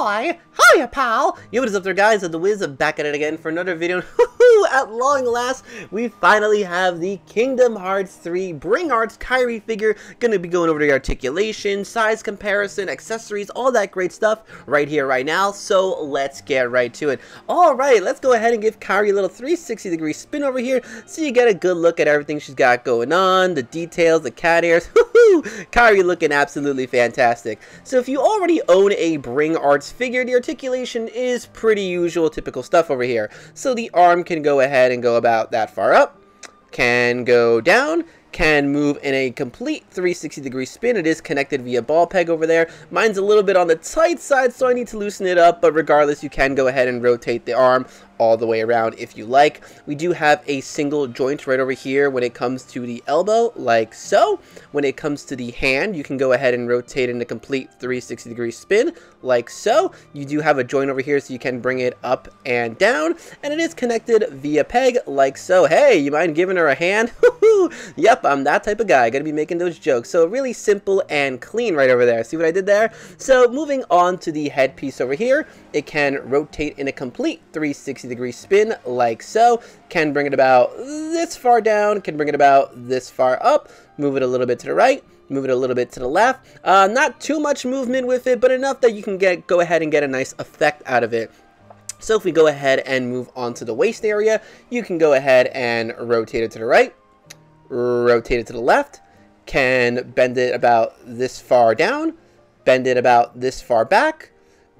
Hi! Hiya, pal! Yo, what is up there, guys? The Wiz back at it again for another video. At long last, we finally have the Kingdom Hearts 3 Bring Arts Kairi figure. Gonna be going over the articulation, size comparison, accessories, all that great stuff right here, right now. So let's get right to it. Alright, let's go ahead and give Kairi a little 360-degree spin over here so you get a good look at everything she's got going on, the details, the cat ears. Kairi looking absolutely fantastic. So if you already own a Bring Arts figure, the articulation is pretty usual, typical stuff over here. So the arm can go ahead and go about that far up, can go down, can move in a complete 360-degree spin. It is connected via ball peg over there. Mine's a little bit on the tight side, so I need to loosen it up, but regardless, you can go ahead and rotate the arm all the way around if you like. We do have a single joint right over here when it comes to the elbow, like so. When it comes to the hand, you can go ahead and rotate in a complete 360-degree spin, like so. You do have a joint over here, so you can bring it up and down, and it is connected via peg, like so. Hey, you mind giving her a hand? Yep, I'm that type of guy. Gonna be making those jokes. So really simple and clean right over there. See what I did there? So moving on to the headpiece over here, it can rotate in a complete 360-degree spin, like so. Can bring it about this far down, can bring it about this far up, move it a little bit to the right, move it a little bit to the left. Not too much movement with it, but enough that you can go ahead and get a nice effect out of it. So if we go ahead and move on to the waist area, you can go ahead and rotate it to the right, rotate it to the left, can bend it about this far down, bend it about this far back,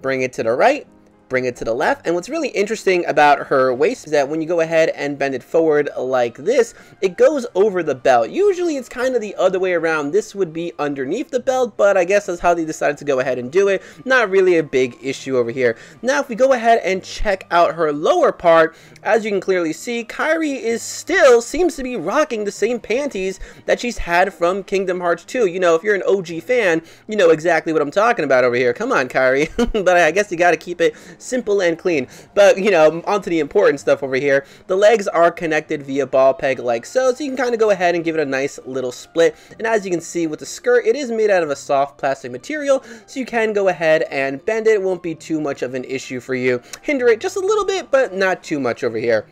bring it to the right, bring it to the left. And what's really interesting about her waist is that when you go ahead and bend it forward like this, it goes over the belt. Usually it's kind of the other way around. This would be underneath the belt, but I guess that's how they decided to go ahead and do it. Not really a big issue over here. Now, if we go ahead and check out her lower part, as you can clearly see, Kairi seems to be rocking the same panties that she's had from Kingdom Hearts 2. You know, if you're an OG fan, you know exactly what I'm talking about over here. Come on, Kairi. But I guess you got to keep it simple and clean. But, you know, onto the important stuff over here. The legs are connected via ball peg like so you can kind of go ahead and give it a nice little split. And as you can see with the skirt, it is made out of a soft plastic material, so you can go ahead and bend it. It won't be too much of an issue for you. Hinder it just a little bit, but not too much over here.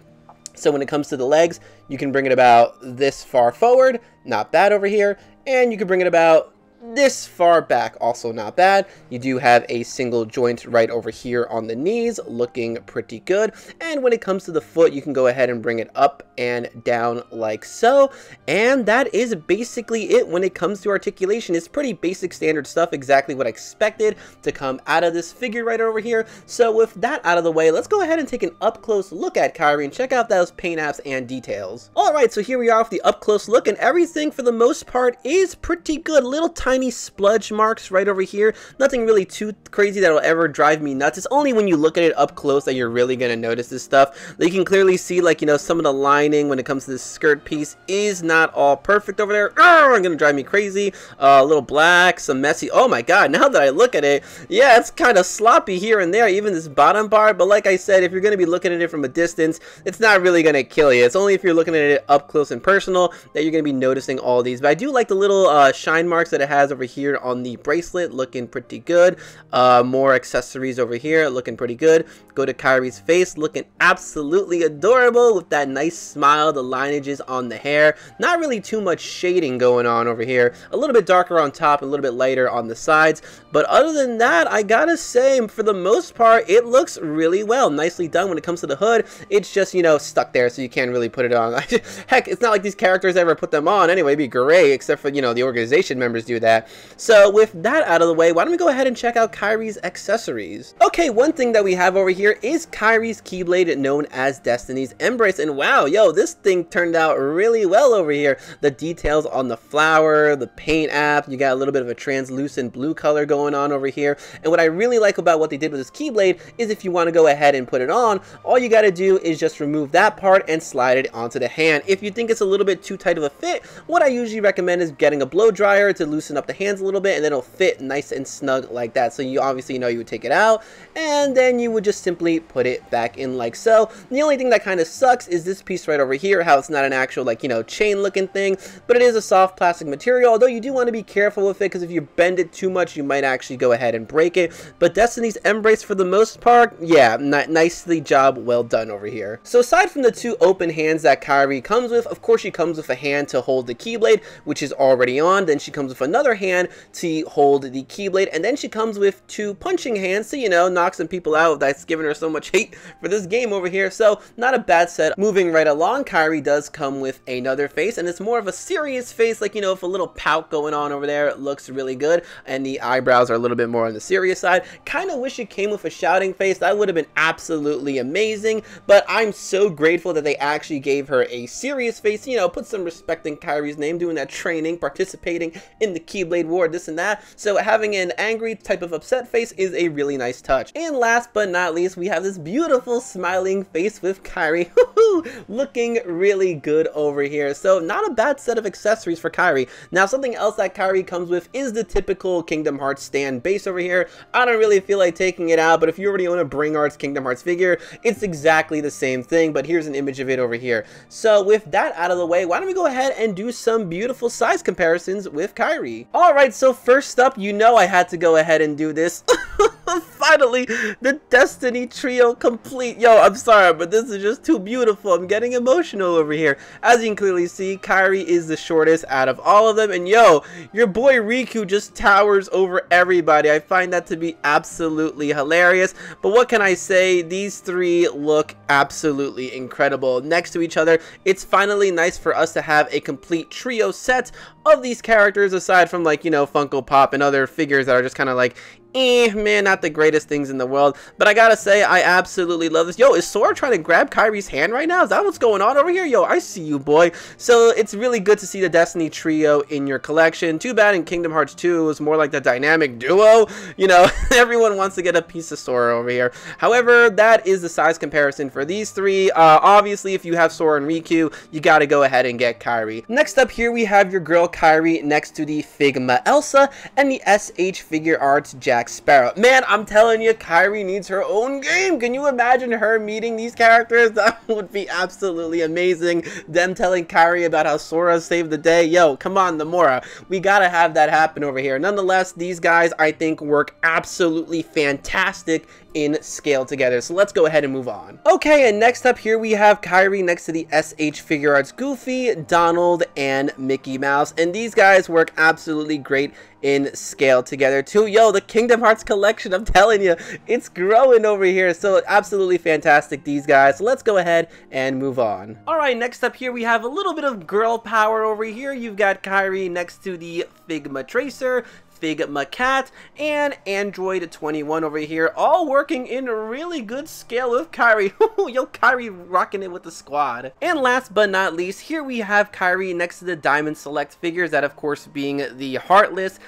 So when it comes to the legs, you can bring it about this far forward, not bad over here, and you can bring it about this far back, also not bad. You do have a single joint right over here on the knees, looking pretty good. And when it comes to the foot, you can go ahead and bring it up and down like so. And that is basically it when it comes to articulation. It's pretty basic standard stuff, exactly what I expected to come out of this figure right over here. So with that out of the way, let's go ahead and take an up close look at Kairi and check out those paint apps and details. Alright, so here we are with the up close look, and everything for the most part is pretty good. Little tiny spludge marks right over here. Nothing really too crazy that'll ever drive me nuts. It's only when you look at it up close that you're really gonna notice this stuff. You can clearly see, like, you know, some of the lining when it comes to this skirt piece is not all perfect over there. It's gonna drive me crazy. A little black, some messy. Oh my god, now that I look at it, yeah, it's kind of sloppy here and there, even this bottom part. But like I said, if you're gonna be looking at it from a distance, it's not really gonna kill you. It's only if you're looking at it up close and personal that you're gonna be noticing all these. But I do like the little shine marks that it has over here on the bracelet, looking pretty good. More accessories over here, looking pretty good. Go to Kairi's face, looking absolutely adorable with that nice smile, the lineages on the hair. Not really too much shading going on over here. A little bit darker on top, a little bit lighter on the sides. But other than that, I gotta say, for the most part, it looks really well. Nicely done. When it comes to the hood, it's just, you know, stuck there, so you can't really put it on. Heck, it's not like these characters ever put them on anyway. It'd be great, except for, you know, the organization members do that. So with that out of the way, why don't we go ahead and check out Kairi's accessories. Okay, one thing that we have over here is Kairi's Keyblade, known as Destiny's Embrace. And wow, yo, this thing turned out really well over here. The details on the flower, the paint app, you got a little bit of a translucent blue color going on over here. And what I really like about what they did with this Keyblade is if you want to go ahead and put it on, all you got to do is just remove that part and slide it onto the hand. If you think it's a little bit too tight of a fit, what I usually recommend is getting a blow dryer to loosen loosen up the hands a little bit, and then it'll fit nice and snug like that. So you obviously you would take it out, and then you would just simply put it back in like so. The only thing that kind of sucks is this piece right over here, how it's not an actual like chain looking thing, but it is a soft plastic material, although you do want to be careful with it, because if you bend it too much you might actually go ahead and break it. But Destiny's Embrace, for the most part, yeah, nicely job well done over here. So aside from the two open hands that Kairi comes with, of course she comes with a hand to hold the Keyblade, which is already on. Then she comes with another hand to hold the Keyblade, and then she comes with two punching hands to knock some people out that's giving her so much hate for this game over here. So not a bad set. Moving right along, Kairi does come with another face, and it's more of a serious face, like with a little pout going on over there. It looks really good, and the eyebrows are a little bit more on the serious side. Kind of wish it came with a shouting face. That would have been absolutely amazing, but I'm so grateful that they actually gave her a serious face. Put some respect in Kairi's name, doing that training, participating in the Keyblade War, this and that. So having an angry type of upset face is a really nice touch. And last but not least, we have this beautiful smiling face with Kairi, looking really good over here. So not a bad set of accessories for Kairi. Now something else that Kairi comes with is the typical Kingdom Hearts stand base over here. I don't really feel like taking it out, but if you already own a Bring Arts Kingdom Hearts figure, it's exactly the same thing, but here's an image of it over here. So with that out of the way, why don't we go ahead and do some beautiful size comparisons with Kairi. Alright, so first up, I had to go ahead and do this. Finally, the Destiny trio complete. Yo, I'm sorry, but this is just too beautiful. I'm getting emotional over here. As you can clearly see, Kairi is the shortest out of all of them, and yo, your boy Riku just towers over everybody. I find that to be absolutely hilarious, but what can I say? These three look absolutely incredible next to each other. It's finally nice for us to have a complete trio set of these characters, aside from like Funko Pop and other figures that are just kind of like man, not the greatest things in the world. But I gotta say, I absolutely love this. Yo, is Sora trying to grab Kairi's hand right now? Is that what's going on over here? Yo, I see you, boy. So it's really good to see the Destiny trio in your collection. Too bad in Kingdom Hearts 2 it was more like the dynamic duo. Everyone wants to get a piece of Sora over here. However, that is the size comparison for these three. Obviously, if you have Sora and Riku, you gotta go ahead and get Kairi. Next up here, we have your girl Kairi next to the Figma Elsa and the SH Figure Arts Jack Sparrow. Man, I'm telling you, Kairi needs her own game. Can you imagine her meeting these characters? That would be absolutely amazing. Them telling Kairi about how Sora saved the day. Yo, come on, Nomura. We gotta have that happen over here. Nonetheless, these guys, I think, work absolutely fantastic in scale together. So let's go ahead and move on. Okay, and next up here we have Kairi next to the SH Figure Arts Goofy, Donald, and Mickey Mouse. And these guys work absolutely great in scale together too. Yo, the Kingdom Hearts collection, I'm telling you, it's growing over here. So absolutely fantastic, these guys. So let's go ahead and move on. Alright, next up here we have a little bit of girl power over here. You've got Kairi next to the Figma Tracer, Figma Cat, and Android 21 over here, all working in really good scale with Kairi. Yo, Kairi rocking it with the squad. And last but not least, here we have Kairi next to the Diamond Select figures, that of course being the Heartless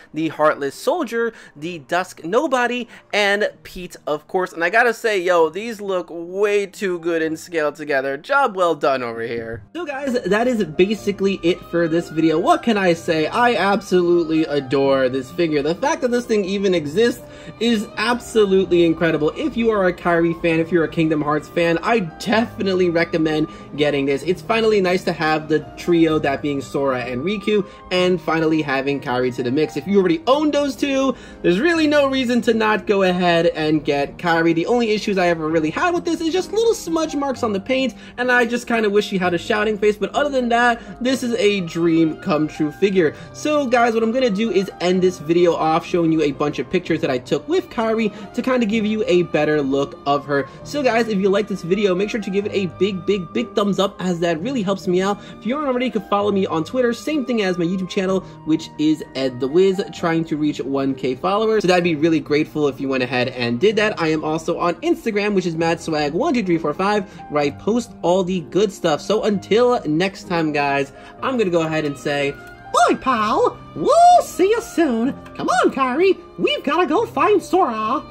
Soldier, the Dusk Nobody, and Pete, of course. And I gotta say, yo, these look way too good in scale together. Job well done over here. So guys, that is basically it for this video. What can I say? I absolutely adore this figure. The fact that this thing even exists is absolutely incredible. If you are a Kairi fan, if you're a Kingdom Hearts fan, I definitely recommend getting this. It's finally nice to have the trio, that being Sora and Riku, and finally having Kairi to the mix. If you already own those two, there's really no reason to not go ahead and get Kairi. The only issues I ever really had with this is just little smudge marks on the paint, and I just kind of wish she had a shouting face, but other than that, this is a dream come true figure. So guys, what I'm gonna do is end this video off showing you a bunch of pictures that I took with Kairi to kind of give you a better look of her. So guys, if you like this video, make sure to give it a big thumbs up, as that really helps me out. If you aren't already, you can follow me on Twitter, same thing as my YouTube channel, which is Ed the Wiz, trying to reach 1K followers. So that'd be really grateful if you went ahead and did that. I am also on Instagram, which is MadSwag12345, where I post all the good stuff. So until next time, guys, I'm gonna go ahead and say, bye, pal. We'll see you soon. Come on, Kairi. We've gotta go find Sora.